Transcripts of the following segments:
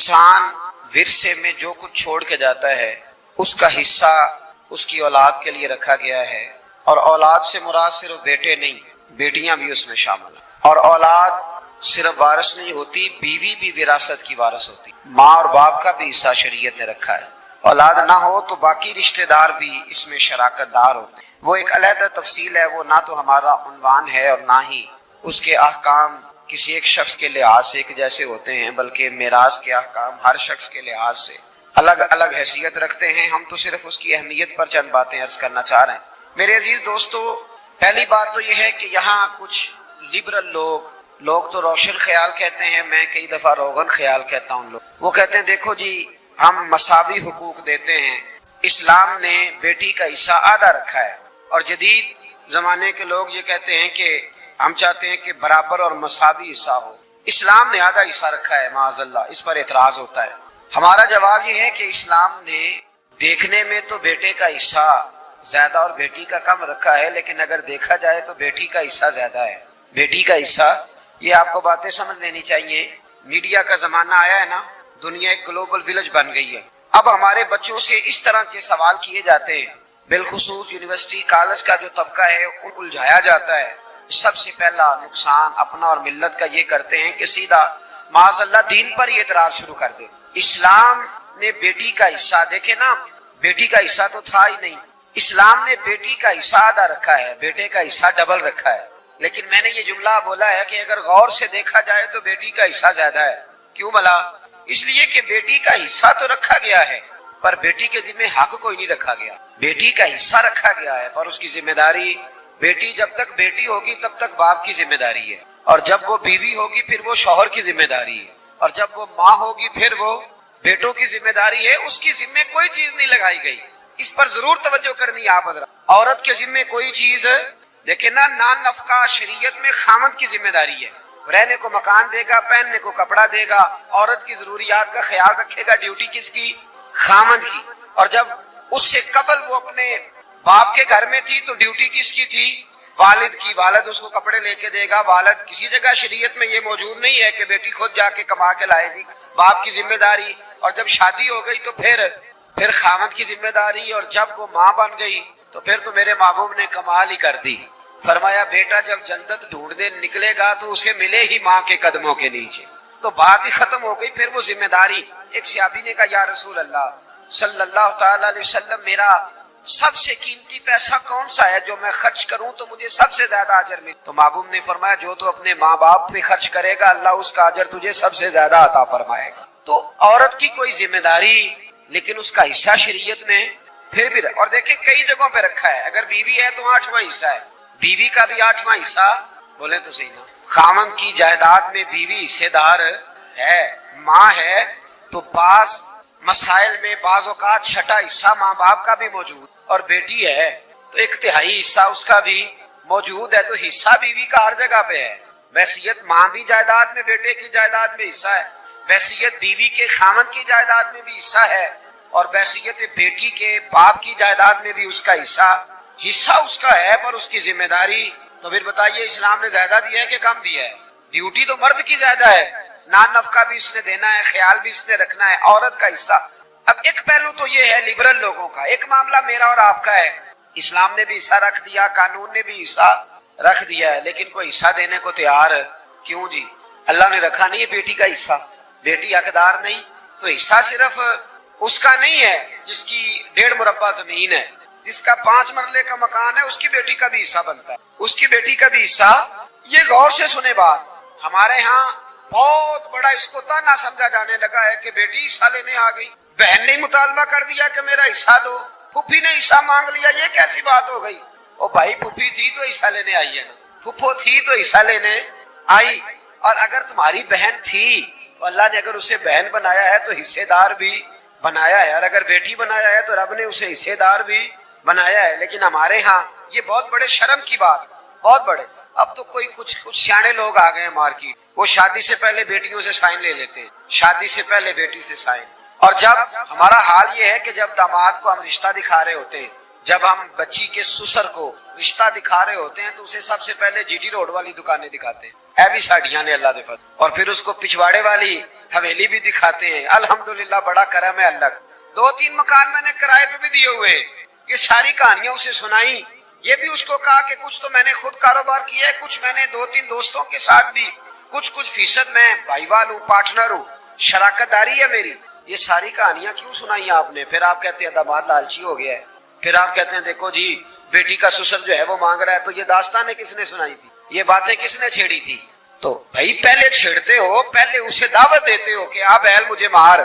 انسان ورثے میں جو کچھ چھوڑ کے جاتا ہے اس کا حصہ اس کی اولاد کے لیے رکھا گیا ہے، اور اولاد سے مراد صرف بیٹے نہیں، بیٹیاں بھی اس میں شامل ہیں۔ اور اولاد صرف وارث نہیں ہوتی، بیوی بھی وراثت کی وارث ہوتی، ماں اور باپ کا بھی حصہ شریعت نے رکھا ہے۔ اولاد نہ ہو تو باقی رشتہ دار بھی اس میں شراکت دار ہوتے ہیں۔ وہ ایک علیحدہ تفصیل ہے، وہ نہ تو ہمارا عنوان ہے اور نہ ہی اس کے احکام کسی ایک شخص کے لحاظ سے ایک جیسے ہوتے ہیں، بلکہ میراث کے احکام ہر شخص کے لحاظ سے الگ الگ حیثیت رکھتے ہیں۔ ہم تو صرف اس کی اہمیت پر چند باتیں عرض کرنا چاہ رہے ہیں۔ میرے عزیز دوستو، پہلی بات تو یہ ہے کہ یہاں کچھ لبرل لوگ تو روشن خیال کہتے ہیں، میں کئی دفعہ روغن خیال کہتا ہوں۔ وہ کہتے ہیں دیکھو جی، ہم مساوی حقوق دیتے ہیں، اسلام نے بیٹی کا حصہ آدھا رکھا ہے، اور جدید زمانے کے لوگ یہ کہتے ہیں کہ ہم چاہتے ہیں کہ برابر اور مساوی حصہ ہو، اسلام نے آدھا حصہ رکھا ہے، معاذ اللہ۔ اس پر اعتراض ہوتا ہے۔ ہمارا جواب یہ ہے کہ اسلام نے دیکھنے میں تو بیٹے کا حصہ زیادہ اور بیٹی کا کم رکھا ہے، لیکن اگر دیکھا جائے تو بیٹی کا حصہ زیادہ ہے۔ بیٹی کا حصہ، یہ آپ کو باتیں سمجھ لینی چاہیے۔ میڈیا کا زمانہ آیا ہے نا، دنیا ایک گلوبل ولیج بن گئی ہے۔ اب ہمارے بچوں سے اس طرح کے سوال کیے جاتے ہیں، بالخصوص یونیورسٹی کالج کا جو طبقہ ہے ان کو الجھایا جاتا ہے۔ سب سے پہلا نقصان اپنا اور ملت کا یہ کرتے ہیں کہ سیدھا معاذ اللہ دین پر ہی اعتراض شروع کر دے۔ اسلام نے بیٹی کا حصہ، دیکھے نا، بیٹی کا حصہ تو تھا ہی نہیں، اسلام نے بیٹی کا حصہ آدھا رکھا ہے، بیٹے کا حصہ ڈبل رکھا ہے۔ لیکن میں نے یہ جملہ بولا ہے کہ اگر غور سے دیکھا جائے تو بیٹی کا حصہ زیادہ ہے۔ کیوں بھلا؟ اس لیے کہ بیٹی کا حصہ تو رکھا گیا ہے، پر بیٹی کے ذمہ حق کوئی نہیں رکھا گیا۔ بیٹی کا حصہ رکھا گیا ہے، پر اس کی ذمہ داری، بیٹی جب تک بیٹی ہوگی تب تک باپ کی ذمہ داری ہے، اور جب وہ بیوی ہوگی پھر وہ شوہر کی ذمہ داری ہے، اور جب وہ ماں ہوگی پھر وہ بیٹوں کی ذمہ داری ہے۔ اس کی ذمہ کوئی چیز نہیں لگائی گئی، اس پر ضرور توجہ کرنی ہے آپ حضرات۔ عورت کے ذمہ کوئی چیز، دیکھیں نا، نان نفقہ شریعت میں خامد کی ذمہ داری ہے، رہنے کو مکان دے گا، پہننے کو کپڑا دے گا، عورت کی ضروریات کا خیال رکھے گا۔ ڈیوٹی کس کی؟ خامد کی۔ اور جب اس سے قبل وہ اپنے باپ کے گھر میں تھی تو ڈیوٹی کس کی تھی؟ والد کی۔ والد اس کو کپڑے لے کے دے گا۔ والد، کسی جگہ شریعت میں یہ موجود نہیں ہے کہ بیٹی خود جا کے کما کے لائے گی، باپ کی ذمہ داری۔ اور جب شادی ہو گئی تو پھر خامد کی ذمہ داری، اور جب وہ ماں بن گئی تو پھر تو میرے محبوب نے کمال ہی کر دی، فرمایا بیٹا جب جنت ڈھونڈنے نکلے گا تو اسے ملے ہی ماں کے قدموں کے نیچے۔ تو بات ہی ختم ہو گئی، پھر وہ ذمہ داری۔ ایک صحابی نے کہا یا رسول اللہ صلی اللہ تعالی علیہ وسلم، میرا سب سے قیمتی پیسہ کون سا ہے جو میں خرچ کروں تو مجھے سب سے زیادہ اجر ملے؟ تو محبوب نے فرمایا جو تو اپنے ماں باپ پہ خرچ کرے گا اللہ اس کا اجر تجھے سب سے زیادہ عطا فرمائے گا۔ تو عورت کی کوئی ذمہ داری، لیکن اس کا حصہ شریعت نے پھر بھی اور دیکھیں کئی جگہوں پہ رکھا ہے۔ اگر بیوی ہے تو 8واں حصہ ہے، بیوی کا بھی 8واں حصہ، بولے تو صحیح نا۔ خاوند کی جائیداد میں بیوی حصے دار ہے، ماں ہے تو بعض مسائل میں بعض اوقات چھٹا حصہ ماں باپ کا بھی موجود، اور بیٹی ہے تو 1/3 حصہ اس کا بھی موجود ہے۔ تو حصہ بیوی کا ہر جگہ پہ ہے۔ وصیت ماں بھی جائیداد میں، بیٹے کی جائیداد میں حصہ ہے، وصیت بیوی کے خاوند کی جائیداد میں بھی حصہ ہے، اور وصیت بیٹی کے باپ کی جائیداد میں بھی اس کا حصہ اس کا ہے، پر اس کی ذمہ داری۔ تو پھر بتائیے اسلام نے زیادہ دیا ہے کہ کم دیا ہے؟ ڈیوٹی تو مرد کی زیادہ ہے، نان نفقہ بھی اس نے دینا ہے، خیال بھی اس نے رکھنا ہے، عورت کا حصہ۔ اب ایک پہلو تو یہ ہے لبرل لوگوں کا، ایک معاملہ میرا اور آپ کا ہے، اسلام نے بھی حصہ رکھ دیا، قانون نے بھی حصہ رکھ دیا ہے، لیکن کوئی حصہ دینے کو تیار کیوں جی؟ اللہ نے رکھا نہیں ہے بیٹی کا حصہ، بیٹی حقدار نہیں، تو حصہ صرف اس کا نہیں ہے جس کی 1.5 مربع زمین ہے، جس کا 5 مرلے کا مکان ہے، اس کی بیٹی کا بھی حصہ بنتا ہے، اس کی بیٹی کا بھی حصہ۔ یہ غور سے سنے بات، ہمارے ہاں بہت بڑا اس کو تانا سمجھا جانے لگا ہے کہ بیٹی حصہ لینے آ گئی، بہن نے مطالبہ کر دیا کہ میرا حصہ دو، پھوپھی نے حصہ مانگ لیا، یہ کیسی بات ہو گئی؟ او بھائی پھوپھی تھی تو حصہ لینے آئی ہے نا، پھوپھو تھی تو حصہ لینے آئی، اور اگر تمہاری بہن تھی تو اللہ نے اگر اسے بہن بنایا ہے تو حصے دار بھی بنایا ہے، اور اگر بیٹی بنایا ہے تو رب نے اسے حصے دار بھی بنایا ہے۔ لیکن ہمارے ہاں یہ بہت بڑے شرم کی بات، بہت بڑے۔ اب تو کچھ سیانے لوگ آ گئے ہیں مارکیٹ، وہ شادی سے پہلے بیٹیوں سے سائن لے لیتے ہیں، شادی سے پہلے بیٹی سے سائن۔ اور جب ہمارا حال یہ ہے کہ جب داماد کو ہم رشتہ دکھا رہے ہوتے ہیں، جب ہم بچی کے سسر کو رشتہ دکھا رہے ہوتے ہیں تو اسے سب سے پہلے جی ٹی روڈ والی دکانیں دکھاتے ہیں، اے بھی ساڑیاں نے اللہ دے فضل، اور پھر اس کو پچھواڑے والی حویلی بھی دکھاتے ہیں، الحمدللہ بڑا کرم ہے اللہ کا، 2-3 مکان میں نے کرائے پہ بھی دیے ہوئے، یہ ساری کہانیاں اسے سنائی، یہ بھی اس کو کہا کہ کچھ تو میں نے خود کاروبار کیا ہے، کچھ میں نے 2-3 دوستوں کے ساتھ بھی، کچھ فیصد میں بھائی وال ہوں، پارٹنر ہوں، شراکت داری ہے میری۔ یہ ساری کہانیاں کیوں سنائی آپ نے؟ پھر آپ کہتے ہیں داماد لالچی ہو گیا ہے، پھر آپ کہتے ہیں دیکھو جی بیٹی کا سسر جو ہے وہ مانگ رہا ہے، تو یہ داستانیں کس نے سنائی تھی، یہ باتیں کس نے چھیڑی تھی؟ تو بھائی پہلے چھیڑتے ہو، پہلے اسے دعوت دیتے ہو کہ آپ اہل مجھے مار،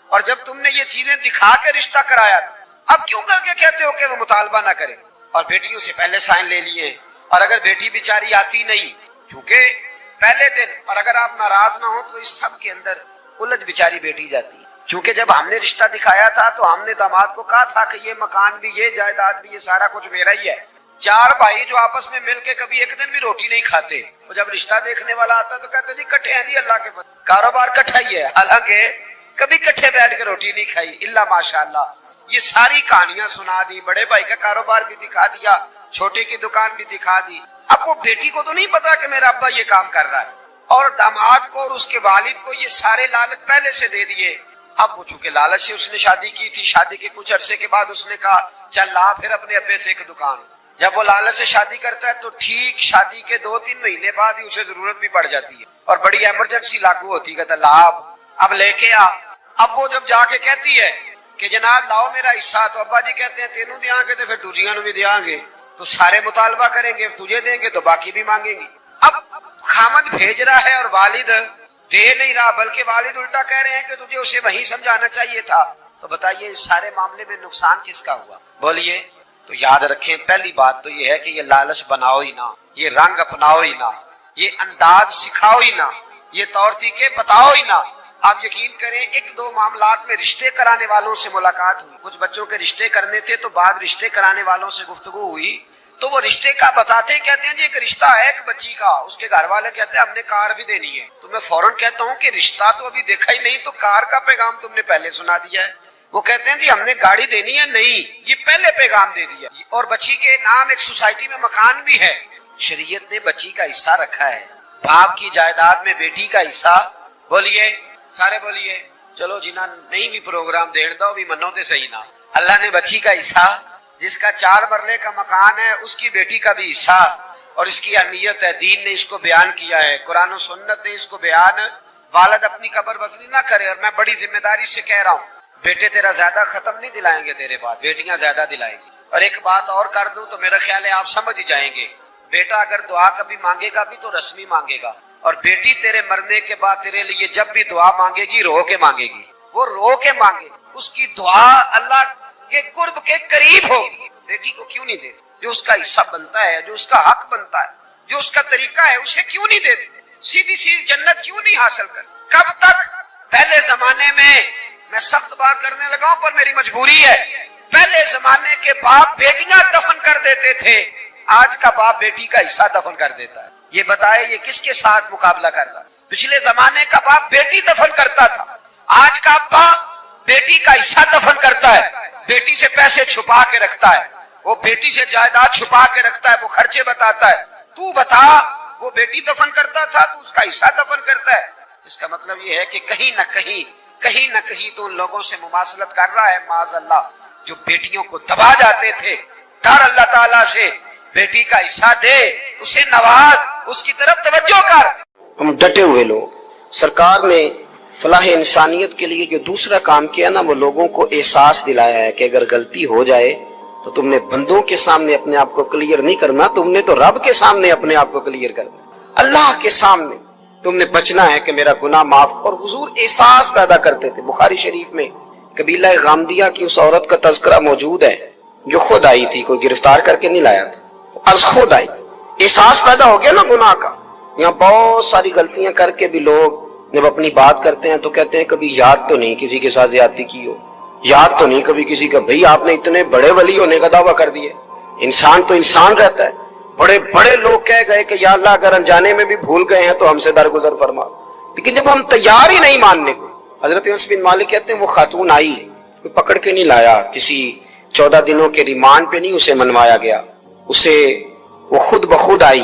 اور جب تم نے یہ چیزیں دکھا کے رشتہ کرایا تھا، اب کیوں کر کے کہتے ہو کہ وہ مطالبہ نہ کرے؟ اور بیٹیوں سے پہلے سائن لے لیے، اور اگر بیٹی بیچاری آتی نہیں کیونکہ پہلے دن، اور اگر آپ ناراض نہ ہو تو اس سب کے اندر الجھ بیچاری بیٹی جاتی ہے، کیونکہ جب ہم نے رشتہ دکھایا تھا تو ہم نے داماد کو کہا تھا کہ یہ مکان بھی، یہ جائیداد بھی، یہ سارا کچھ میرا ہی ہے۔ 4 بھائی جو آپس میں مل کے کبھی ایک دن بھی روٹی نہیں کھاتے، اور جب رشتہ دیکھنے والا آتا تو کہتے جی کٹھے ہیں جی، اللہ کے فضل کاروبار کٹھا ہی ہے، حالانکہ کبھی کٹھے بیٹھ کے روٹی نہیں کھائی الا ماشاءاللہ۔ یہ ساری کہانیاں سنا دی، بڑے بھائی کا کاروبار بھی دکھا دیا، چھوٹے کی دکان بھی دکھا دی۔ اب وہ بیٹی کو تو نہیں پتا کہ میرا ابا یہ کام کر رہا ہے، اور داماد کو اور اس کے والد کو یہ سارے لالچ پہلے سے دے دیے۔ اب وہ چونکہ لالچ سے اس نے شادی کی تھی، شادی کے کچھ عرصے کے بعد اس نے کہا چل لا پھر اپنے ابے سے ایک دکان۔ جب وہ لالچ سے شادی کرتا ہے تو ٹھیک شادی کے 2-3 مہینے بعد ہی اسے ضرورت بھی پڑ جاتی ہے، اور بڑی ایمرجنسی لاگو ہوتی ہے، کہتا لا اب لے کے آ۔ اب وہ جب جا کے کہتی ہے کہ جناب لاؤ میرا حصہ، تو ابا جی کہتے ہیں تینوں دیاں گے تو پھر دوجیاں نو بھی دیاں گے، تو سارے مطالبہ کریں گے، تجھے دیں گے تو باقی بھی مانگیں گی۔ اب خامد بھیج رہا ہے اور والد دے نہیں رہا، بلکہ والد الٹا کہہ رہے ہیں کہ تجھے اسے وہیں سمجھانا چاہیے تھا۔ تو بتائیے اس سارے معاملے میں نقصان کس کا ہوا؟ بولیے۔ تو یاد رکھیں پہلی بات تو یہ ہے کہ یہ لالچ بناؤ ہی نہ، یہ رنگ اپناؤ ہی نہ، یہ انداز سکھاؤ ہی نہ، یہ طور طریقے بتاؤ ہی نہ۔ آپ یقین کریں 1-2 معاملات میں رشتے کرانے والوں سے ملاقات ہوئی، کچھ بچوں کے رشتے کرنے تھے، تو بعد رشتے کرانے والوں سے گفتگو ہوئی، تو وہ رشتے کا بتاتے کہتے ہیں جی ایک رشتہ ہے ایک بچی کا، اس کے گھر والے کہتے ہیں ہم نے کار بھی دینی ہے۔ تو میں فوراً کہتا ہوں کہ رشتہ تو ابھی دیکھا ہی نہیں، تو کار کا پیغام تم نے پہلے سنا دیا ہے۔ وہ کہتے ہیں جی ہم نے گاڑی دینی ہے، نہیں یہ پہلے پیغام دے دیا، اور بچی کے نام ایک سوسائٹی میں مکان بھی ہے، شریعت نے بچی کا حصہ رکھا ہے، باپ کی جائیداد میں بیٹی کا حصہ۔ بولیے سارے بولیے، چلو جنہاں نہیں بھی پروگرام دین دو بھی منو تے صحیح نہ۔ اللہ نے بچی کا حصہ، جس کا 4 مرلے کا مکان ہے، اس کی بیٹی کا بھی حصہ، اور اس کی اہمیت ہے، دین نے اس کو بیان کیا ہے، قرآن و سنت نے اس کو بیان۔ والد اپنی قبر وصلی نہ کرے، اور میں بڑی ذمہ داری سے کہہ رہا ہوں بیٹے تیرا زیادہ ختم نہیں دلائیں گے تیرے بعد، بیٹیاں زیادہ دلائیں گی۔ اور ایک بات اور کر دوں تو میرا خیال ہے آپ سمجھ ہی جائیں گے، بیٹا اگر دعا کبھی مانگے گا بھی تو رسمی مانگے گا، اور بیٹی تیرے مرنے کے بعد تیرے لیے جب بھی دعا مانگے گی رو کے مانگے گی، وہ رو کے مانگے، اس کی دعا اللہ کے قرب کے قریب ہوگی۔ بیٹی کو کیوں نہیں دیتے؟ جو اس کا حصہ بنتا ہے، جو اس کا حق بنتا ہے، جو اس کا طریقہ ہے، اسے کیوں نہیں دیتے؟ سیدھی سیدھی جنت کیوں نہیں حاصل کر؟ کب تک؟ پہلے زمانے میں سخت بات کرنے لگا ہوں پر میری مجبوری ہے، پہلے زمانے کے باپ بیٹیاں دفن کر دیتے تھے، آج کا باپ بیٹی کا حصہ دفن کر دیتا ہے۔ یہ بتائے یہ کس کے ساتھ مقابلہ کر رہا ہے؟ پچھلے زمانے کا باپ بیٹی دفن کرتا تھا، آج کا باپ بیٹی کا حصہ دفن کرتا ہے، بیٹی سے پیسے چھپا کے رکھتا ہے، وہ بیٹی سے جائیداد چھپا کے رکھتا ہے، وہ خرچے بتاتا ہے۔ تو بتا، وہ بیٹی دفن کرتا تھا تو اس کا حصہ دفن کرتا ہے۔ اس کا مطلب یہ ہے کہ کہیں نہ کہیں تو ان لوگوں سے مماثلت کر رہا ہے، معاذ اللہ، جو بیٹیوں کو دبا جاتے تھے۔ ڈر اللہ تعالیٰ سے، بیٹی کا حصہ دے، اسے نواز، اس کی طرف توجہ کر۔ ہم ڈٹے ہوئے لوگ، سرکار نے فلاح انسانیت کے لیے جو دوسرا کام کیا نا، وہ لوگوں کو احساس دلایا ہے کہ اگر غلطی ہو جائے تو تم نے بندوں کے سامنے اپنے آپ کو کلیئر نہیں کرنا، تم نے تو رب کے سامنے اپنے آپ کو کلیئر کرنا، اللہ کے سامنے تم نے بچنا ہے کہ میرا گناہ معاف۔ اور حضور احساس پیدا کرتے تھے۔ بخاری شریف میں قبیلہ غامدیہ کی اس عورت کا تذکرہ موجود ہے جو خود آئی تھی، کوئی گرفتار کر کے نہیں لایا تھا، از خود آئی۔ احساس پیدا ہو گیا نا گناہ کا۔ یہاں بہت ساری غلطیاں کر کے بھی لوگ جب اپنی بات کرتے ہیں تو کہتے ہیں کبھی یاد تو نہیں کسی کے ساتھ زیادتی کی ہو، یاد تو نہیں کبھی کسی کا۔ بھئی آپ نے اتنے بڑے ولی ہونے کا دعویٰ کر دیا، انسان تو انسان رہتا ہے۔ بڑے بڑے لوگ کہہ گئے کہ یا اللہ اگر انجانے میں بھی بھول گئے ہیں تو ہم سے درگزر فرما، لیکن جب ہم تیار ہی نہیں ماننے کو۔ حضرت انس بن مالک کہتے ہیں وہ خاتون آئی، کوئی پکڑ کے نہیں لایا، کسی 14 دنوں کے ریمانڈ پہ نہیں اسے منوایا گیا، اسے وہ خود بخود آئی،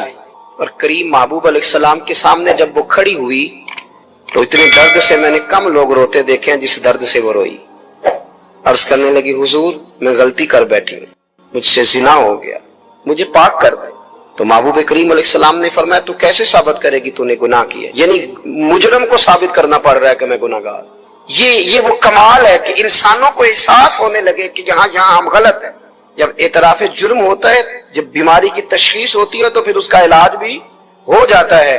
اور کریم محبوب علیہ السلام کے سامنے جب وہ کھڑی ہوئی تو اتنے درد سے میں نے کم لوگ روتے دیکھے ہیں جس درد سے وہ روئی۔ عرض کرنے لگی حضور میں غلطی کر بیٹھی ہوں، مجھ سے زنا ہو گیا، مجھے پاک کر دے۔ تو محبوب کریم علیہ السلام نے فرمایا تو کیسے ثابت کرے گی تو نے گناہ کیا؟ یعنی مجرم کو ثابت کرنا پڑ رہا ہے کہ میں گناہ گار۔ یہ وہ کمال ہے کہ انسانوں کو احساس ہونے لگے کہ یہاں ہم غلط ہیں۔ جب اعتراف جرم ہوتا ہے، جب بیماری کی تشخیص ہوتی ہے تو پھر اس کا علاج بھی ہو جاتا ہے۔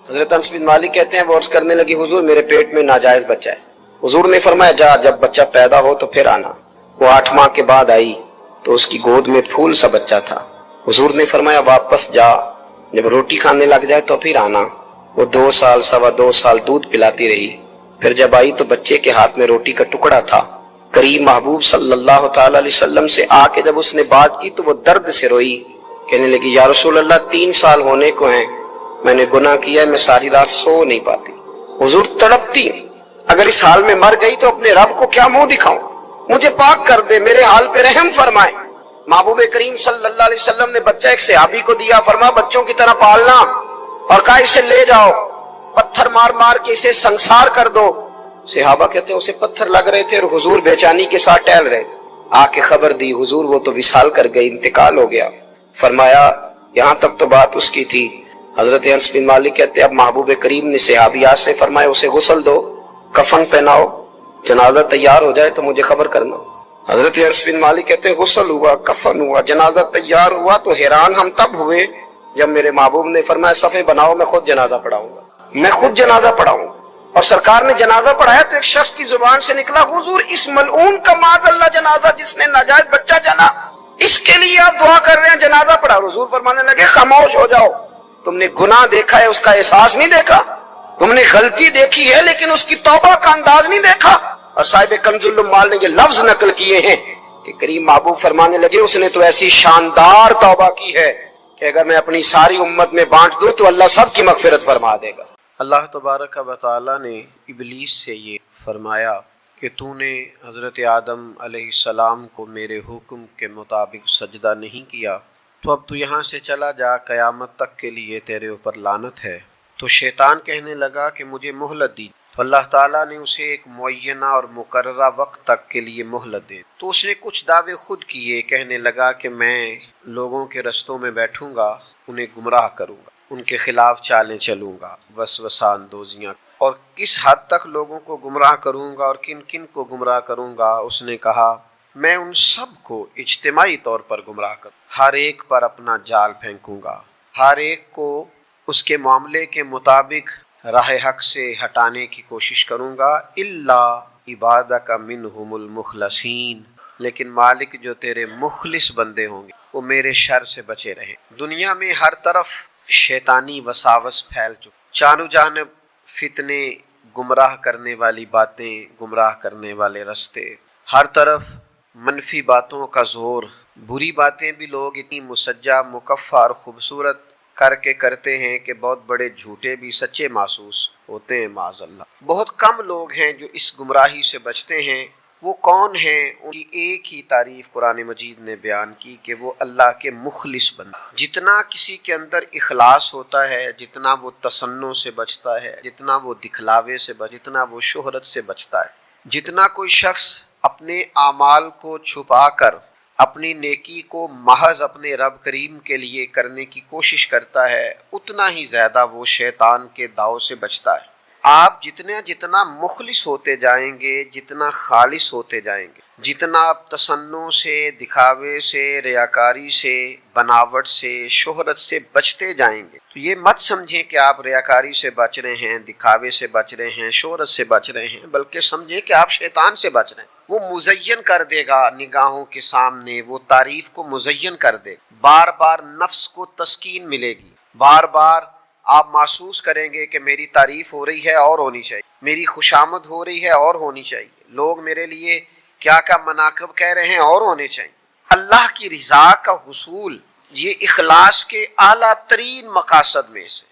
حضرت انس بن مالک کہتے ہیں وہ عرض کرنے لگی حضور میرے پیٹ میں ناجائز بچہ ہے۔ حضور نے فرمایا جا جب بچہ پیدا ہو تو پھر آنا۔ وہ 8 ماہ کے بعد آئی تو اس کی گود میں پھول سا بچہ تھا۔ حضور نے فرمایا واپس جا، جب روٹی کھانے لگ جائے تو پھر آنا۔ وہ 2 سال 2.25 سال دودھ پلاتی رہی، پھر جب آئی تو بچے کے ہاتھ میں روٹی کا ٹکڑا تھا۔ کریم محبوب صلی اللہ تعالی علیہ وسلم سے آ کے جب اس نے بات کی تو وہ درد سے روئی، کہنے لگی یا رسول اللہ 3 سال ہونے کو ہیں، میں نے گناہ کیا ہے، میں ساری رات سو نہیں پاتی۔ حضور تڑپتی اگر اس حال میں مر گئی تو اپنے رب کو کیا منہ دکھاؤں، مجھے پاک کر دے، میرے حال پہ رحم فرمائے۔ محبوب کریم صلی اللہ علیہ وسلم نے بچہ ایک صحابی کو دیا، فرمایا بچوں کی طرح پالنا، اور کہا اسے لے جاؤ، پتھر مار مار کے اسے سنسار کر دو۔ صحابہ کہتے ہیں اسے پتھر لگ رہے تھے اور حضور بے چینی کے ساتھ ٹہل رہے تھے۔ آ کے خبر دی حضور وہ تو وصال کر گئی، انتقال ہو گیا۔ فرمایا یہاں تک تو بات اس کی تھی۔ حضرت انس بن مالک کہتے ہیں اب محبوب کریم نے صحابیات سے فرمایا اسے غسل دو، کفن پہناؤ، جنازہ تیار ہو جائے تو مجھے خبر کرنا۔ حضرت انس بن مالک کہتے ہیں غسل ہوا، کفن ہوا، جنازہ تیار ہوا تو حیران ہم تب ہوئے جب میرے محبوب نے فرمایا صفے بناؤ میں خود جنازہ پڑھاؤں گا، میں خود جنازہ پڑھاؤں گا۔ اور سرکار نے جنازہ پڑھایا تو ایک شخص کی زبان سے نکلا حضور اس ملعون کا معاذ اللہ جنازہ جس نے ناجائز بچہ جنا، اس کے لیے آپ دعا کر رہے ہیں، جنازہ پڑھا۔ حضور فرمانے لگے خاموش ہو جاؤ، تم نے گناہ دیکھا ہے اس کا احساس نہیں دیکھا، تم نے غلطی دیکھی ہے لیکن اس کی توبہ کا انداز نہیں دیکھا۔ اور صاحب کنز العمال نے یہ لفظ نقل کیے ہیں کہ کریم محبوب فرمانے لگے اس نے تو ایسی شاندار توبہ کی ہے کہ اگر میں اپنی ساری امت میں بانٹ دوں تو اللہ سب کی مغفرت فرما دے گا۔ اللہ تبارک و تعالی نے ابلیس سے یہ فرمایا کہ تو نے حضرت آدم علیہ السلام کو میرے حکم کے مطابق سجدہ نہیں کیا، تو اب تو یہاں سے چلا جا، قیامت تک کے لیے تیرے اوپر لعنت ہے۔ تو شیطان کہنے لگا کہ مجھے مہلت دی، تو اللہ تعالیٰ نے اسے ایک معینہ اور مقررہ وقت تک کے لیے مہلت دے۔ تو اس نے کچھ دعوے خود کیے، کہنے لگا کہ میں لوگوں کے رستوں میں بیٹھوں گا، انہیں گمراہ کروں گا، ان کے خلاف چالیں چلوں گا، وسوسہ اندوزیاں، اور کس حد تک لوگوں کو گمراہ کروں گا اور کن کن کو گمراہ کروں گا۔ اس نے کہا میں ان سب کو اجتماعی طور پر گمراہ کروں، ہر ایک پر اپنا جال پھینکوں گا، ہر ایک کو اس کے معاملے کے مطابق راہ حق سے ہٹانے کی کوشش کروں گا، الا عبادک منہم المخلصین، لیکن مالک جو تیرے مخلص بندے ہوں گے وہ میرے شر سے بچے رہیں۔ دنیا میں ہر طرف شیطانی وساوس پھیل چکے، چاروں جانب فتنے، گمراہ کرنے والی باتیں، گمراہ کرنے والے رستے، ہر طرف منفی باتوں کا زور، بری باتیں بھی لوگ اتنی مسجع، مکفّہ اور خوبصورت کر کے کرتے ہیں کہ بہت بڑے جھوٹے بھی سچے محسوس ہوتے ہیں معاذ اللہ۔ بہت کم لوگ ہیں جو اس گمراہی سے بچتے ہیں۔ وہ کون ہیں؟ ان کی ایک ہی تعریف قرآن مجید نے بیان کی کہ وہ اللہ کے مخلص بندے۔ جتنا کسی کے اندر اخلاص ہوتا ہے، جتنا وہ تصنع سے بچتا ہے، جتنا وہ دکھلاوے سے جتنا وہ شہرت سے بچتا ہے، جتنا کوئی شخص اپنے اعمال کو چھپا کر اپنی نیکی کو محض اپنے رب کریم کے لیے کرنے کی کوشش کرتا ہے، اتنا ہی زیادہ وہ شیطان کے داؤ سے بچتا ہے۔ آپ جتنا مخلص ہوتے جائیں گے، جتنا خالص ہوتے جائیں گے، جتنا آپ تصنع سے، دکھاوے سے، ریاکاری سے، بناوٹ سے، شہرت سے بچتے جائیں گے، تو یہ مت سمجھیں کہ آپ ریاکاری سے بچ رہے ہیں، دکھاوے سے بچ رہے ہیں، شہرت سے بچ رہے ہیں، بلکہ سمجھیں کہ آپ شیطان سے بچ رہے ہیں۔ وہ مزین کر دے گا نگاہوں کے سامنے، وہ تعریف کو مزین کر دے، بار بار نفس کو تسکین ملے گی، بار بار آپ محسوس کریں گے کہ میری تعریف ہو رہی ہے اور ہونی چاہیے، میری خوشامد ہو رہی ہے اور ہونی چاہیے، لوگ میرے لیے کیا کیا مناقب کہہ رہے ہیں اور ہونے چاہیے۔ اللہ کی رضا کا حصول یہ اخلاص کے اعلیٰ ترین مقاصد میں سے